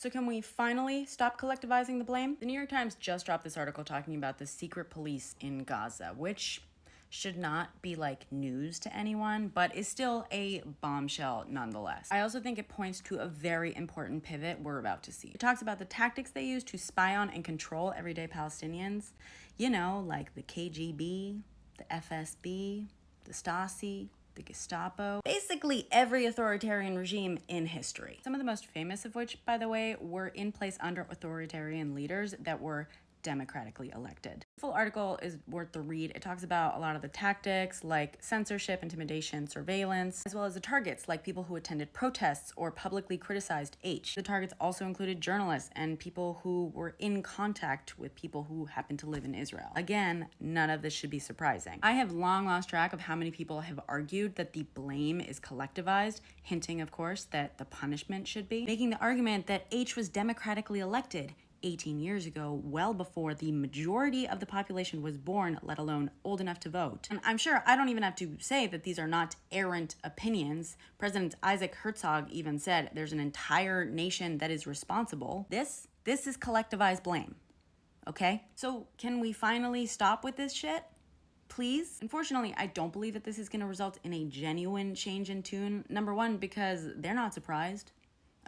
So can we finally stop collectivizing the blame? The New York Times just dropped this article talking about the secret police in Gaza, which should not be like news to anyone, but is still a bombshell nonetheless. I also think it points to a very important pivot we're about to see. It talks about the tactics they use to spy on and control everyday Palestinians, you know, like the KGB, the FSB, the Stasi, the Gestapo, basically every authoritarian regime in history. Some of the most famous of which, by the way, were in place under authoritarian leaders that were democratically elected. The full article is worth the read. It talks about a lot of the tactics like censorship, intimidation, surveillance, as well as the targets like people who attended protests or publicly criticized H. The targets also included journalists and people who were in contact with people who happened to live in Israel. Again, none of this should be surprising. I have long lost track of how many people have argued that the blame is collectivized, hinting, of course, that the punishment should be, making the argument that H was democratically elected 18 years ago, well before the majority of the population was born, let alone old enough to vote. And I'm sure I don't even have to say that these are not errant opinions. President Isaac Herzog even said there's an entire nation that is responsible. This is collectivized blame, okay? So can we finally stop with this shit? Please? Unfortunately, I don't believe that this is going to result in a genuine change in tune. Number one, because they're not surprised.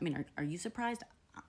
I mean, are you surprised?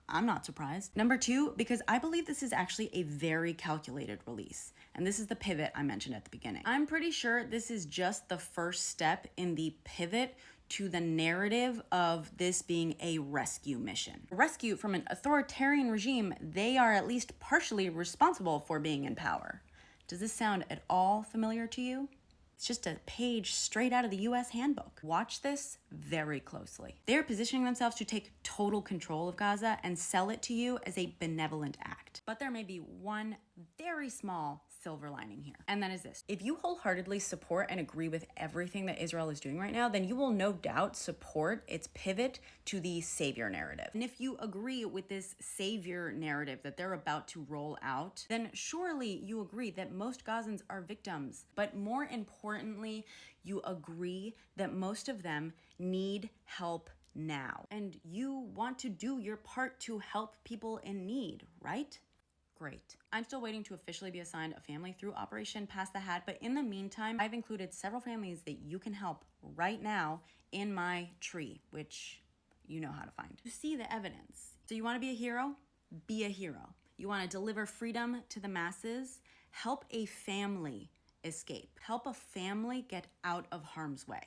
I'm not surprised. Number two, because I believe this is actually a very calculated release. And this is the pivot I mentioned at the beginning. I'm pretty sure this is just the first step in the pivot to the narrative of this being a rescue mission. A rescue from an authoritarian regime they are at least partially responsible for being in power. Does this sound at all familiar to you? It's just a page straight out of the US handbook. Watch this very closely. They're positioning themselves to take total control of Gaza and sell it to you as a benevolent act. But there may be one very small silver lining here, and that is this. If you wholeheartedly support and agree with everything that Israel is doing right now, then you will no doubt support its pivot to the savior narrative. And if you agree with this savior narrative that they're about to roll out, then surely you agree that most Gazans are victims. But more importantly, you agree that most of them need help now. And you want to do your part to help people in need, right? Great. I'm still waiting to officially be assigned a family through Operation Pass the Hat, but in the meantime, I've included several families that you can help right now in my tree, which you know how to find. You see the evidence. So you want to be a hero? Be a hero. You want to deliver freedom to the masses? Help a family escape. Help a family get out of harm's way.